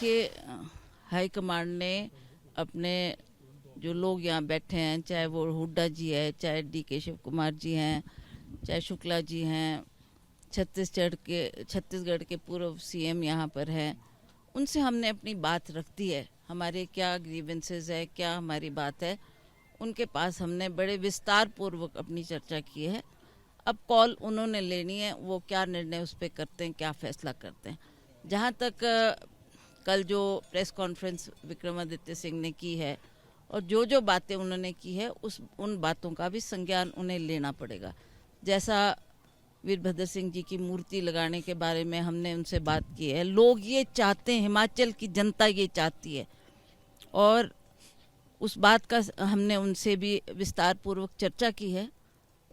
देखिए, high command ने अपने जो लोग यहाँ बैठे हैं, चाहे वो हुड्डा जी है, चाहे DK शिव कुमार जी हैं, चाहे शुक्ला जी हैं, छत्तीसगढ़ के पूर्व CM यहाँ पर हैं, उनसे हमने अपनी बात रख दी है। हमारे क्या ग्रीवेंसेस है, क्या हमारी बात है, उनके पास हमने बड़े विस्तार पूर्वक अपनी चर्चा की है। अब कॉल उन्होंने लेनी है, वो क्या निर्णय उस पर करते हैं, क्या फैसला करते हैं। जहाँ तक कल जो प्रेस कॉन्फ्रेंस विक्रमादित्य सिंह ने की है और जो बातें उन्होंने की है, उन बातों का भी संज्ञान उन्हें लेना पड़ेगा। जैसा वीरभद्र सिंह जी की मूर्ति लगाने के बारे में हमने उनसे बात की है, लोग ये चाहते हैं, हिमाचल की जनता ये चाहती है, और उस बात का हमने उनसे भी विस्तार पूर्वक चर्चा की है।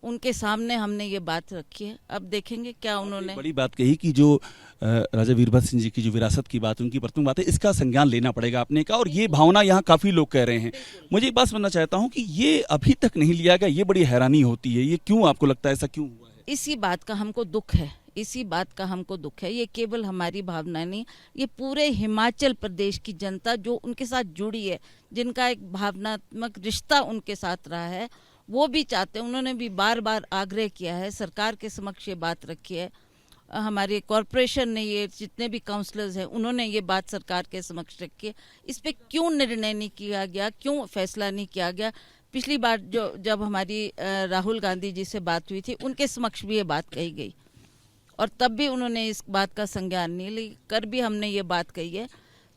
उनके सामने हमने ये बात रखी है। अब देखेंगे क्या उन्होंने। बड़ी बात कही कि जो राजा वीरभद्र सिंह जी की जो विरासत की बात, उनकी प्रथम बात है, इसका संज्ञान लेना पड़ेगा आपने कहा, और ये भावना यहाँ काफी लोग कह रहे हैं। मुझे एक बात समझना चाहता हूँ कि ये अभी तक नहीं लिया गया, ये बड़ी हैरानी होती है। ये क्यों, आपको लगता है ऐसा क्यों हुआ है? इसी बात का हमको दुख है, इसी बात का हमको दुख है। ये केवल हमारी भावना नहीं, ये पूरे हिमाचल प्रदेश की जनता जो उनके साथ जुड़ी है, जिनका एक भावनात्मक रिश्ता उनके साथ रहा है, वो भी चाहते हैं। उन्होंने भी बार बार आग्रह किया है, सरकार के समक्ष ये बात रखी है। हमारे कॉरपोरेशन ने, ये जितने भी काउंसलर्स हैं, उन्होंने ये बात सरकार के समक्ष रखी है। इस पे क्यों निर्णय नहीं किया गया, क्यों फैसला नहीं किया गया? पिछली बार जब हमारी राहुल गांधी जी से बात हुई थी, उनके समक्ष भी ये बात कही गई, और तब भी उन्होंने इस बात का संज्ञान नहीं ली। कर भी हमने ये बात कही है।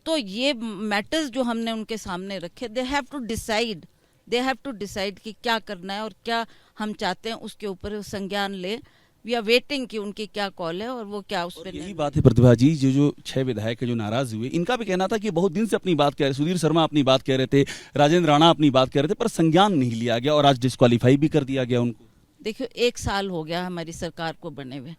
तो ये मैटर्स जो हमने उनके सामने रखे, दे हैव टू डिसाइड कि क्या करना है और क्या हम चाहते हैं, उसके ऊपर संज्ञान ले। वी आर वेटिंग कि उनकी क्या कॉल है और वो क्या उस पर। यही बात है प्रतिभा जी, जो 6 विधायक है जो नाराज हुए, इनका भी कहना था कि बहुत दिन से अपनी बात कह रहे, सुधीर शर्मा अपनी बात कह रहे थे, राजेंद्र राणा अपनी बात कह रहे थे, पर संज्ञान नहीं लिया गया और आज डिस्क्वालीफाई भी कर दिया गया उनको। देखियो, 1 साल हो गया हमारी सरकार को बने हुए।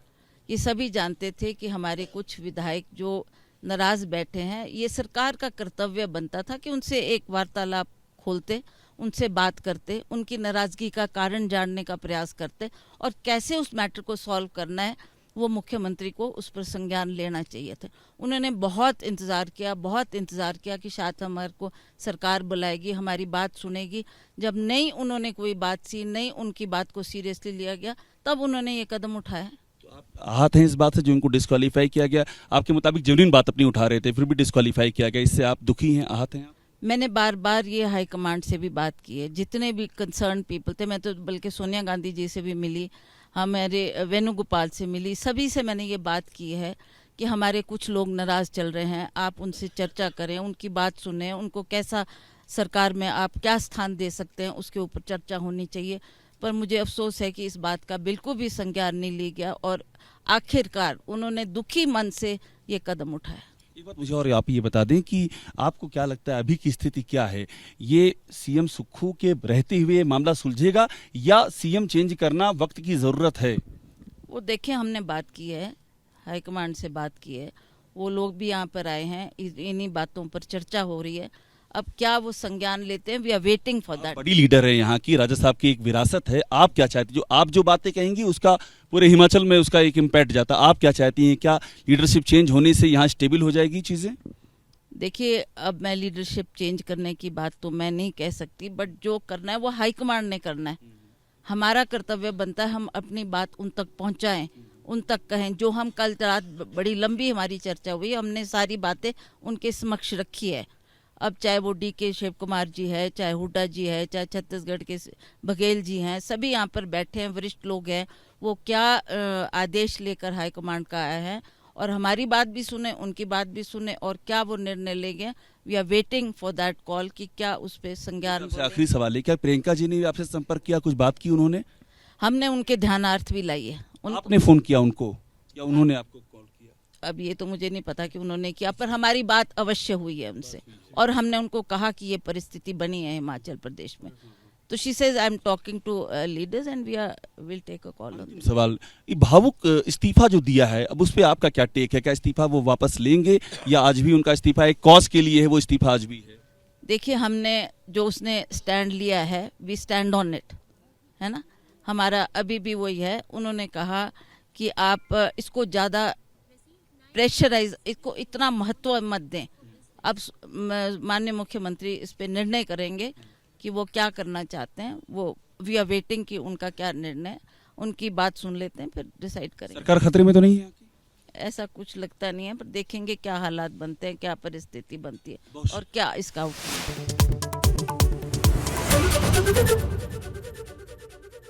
ये सभी जानते थे कि हमारे कुछ विधायक जो नाराज बैठे हैं, ये सरकार का कर्तव्य बनता था कि उनसे एक वार्तालाप खोलते, उनसे बात करते, उनकी नाराजगी का कारण जानने का प्रयास करते, और कैसे उस मैटर को सॉल्व करना है, वो मुख्यमंत्री को उस पर संज्ञान लेना चाहिए था। उन्होंने बहुत इंतज़ार किया कि शायद हमारे को सरकार बुलाएगी, हमारी बात सुनेगी। जब नहीं उन्होंने कोई बात सी, नहीं उनकी बात को सीरियसली लिया गया, तब उन्होंने ये कदम उठाया। आप आहत हैं इस बात से जो उनको डिस्क्वालीफाई किया गया? आपके मुताबिक जेन्युइन बात अपनी उठा रहे थे, फिर भी डिस्क्वालीफाई किया गया, इससे आप दुखी हैं, आहत हैं? मैंने बार बार ये हाई कमांड से भी बात की है, जितने भी कंसर्न पीपल थे। मैं तो बल्कि सोनिया गांधी जी से भी मिली, हमारे वेणुगोपाल से मिली, सभी से मैंने ये बात की है कि हमारे कुछ लोग नाराज़ चल रहे हैं, आप उनसे चर्चा करें, उनकी बात सुनें, उनको कैसा सरकार में आप क्या स्थान दे सकते हैं, उसके ऊपर चर्चा होनी चाहिए। पर मुझे अफसोस है कि इस बात का बिल्कुल भी संज्ञान नहीं लिया गया, और आखिरकार उन्होंने दुखी मन से ये कदम उठाया। एक बात मुझे और आप ये बता दें कि आपको क्या लगता है अभी की स्थिति क्या है? ये CM सुक्खू के रहते हुए मामला सुलझेगा या CM चेंज करना वक्त की ज़रूरत है? वो देखिए, हमने बात की है, हाईकमांड से बात की है, वो लोग भी यहाँ पर आए हैं, इन्हीं बातों पर चर्चा हो रही है। अब क्या वो संज्ञान लेते हैं, we are waiting for that. बड़ी लीडर है यहाँ की, राजा साहब की एक विरासत है। आप क्या चाहती, जो बातें कहेंगी उसका पूरे हिमाचल में उसका एक इम्पैक्ट जाता, आप क्या चाहती हैं? क्या लीडरशिप चेंज होने से यहाँ स्टेबल हो जाएगी चीज़ें? देखिए, अब मैं लीडरशिप चेंज करने की बात तो मैं नहीं कह सकती, बट जो करना है वो हाईकमांड ने करना है। हमारा कर्तव्य बनता है हम अपनी बात उन तक पहुंचाएं, उन तक कहें। जो हम कल रात बड़ी लंबी हमारी चर्चा हुई, हमने सारी बातें उनके समक्ष रखी है। अब चाहे वो DK शिव कुमार जी है, चाहे हुड्डा जी है, चाहे छत्तीसगढ़ के बघेल जी हैं, सभी यहाँ पर बैठे हैं, वरिष्ठ लोग हैं। वो क्या आदेश लेकर हाईकमांड का आए हैं, और हमारी बात भी सुने, उनकी बात भी सुने, और क्या वो निर्णय लेंगे। We are waiting for that call कि क्या उस पर संज्ञान। आखिरी सवाल है, क्या प्रियंका जी ने आपसे संपर्क किया, कुछ बात की उन्होंने? हमने उनके ध्यानार्थ भी लाई है। आपने फोन किया उनको या उन्होंने आपको कॉल किया? अब ये तो मुझे नहीं पता कि उन्होंने किया, पर हमारी बात अवश्य हुई है उनसे, और हमने उनको कहा कि ये परिस्थिति बनी है हिमाचल प्रदेश में। तो she says I am talking to leaders and we will take a call on. सवाल, ये भावुक इस्तीफा जो दिया है, अब उस पे आपका क्या टेक है? क्या इस्तीफा वो वापस लेंगे या आज भी उनका इस्तीफा एक कॉज के लिए है, वो इस्तीफा आज भी है? देखिए, हमने जो उसने स्टैंड लिया है, वी स्टैंड ऑन इट, है ना। हमारा अभी भी वही है। उन्होंने कहा कि आप इसको ज़्यादा प्रेशराइज, इसको इतना महत्व मत दें, अब माननीय मुख्यमंत्री इस पे निर्णय करेंगे कि वो क्या करना चाहते हैं। वो वी आर वेटिंग कि उनका क्या निर्णय है, उनकी बात सुन लेते हैं, फिर डिसाइड करेंगे। सरकार खतरे में तो नहीं है? ऐसा कुछ लगता नहीं है, पर देखेंगे क्या हालात बनते हैं, क्या परिस्थिति बनती है बहुत और क्या इसका आउटकम है।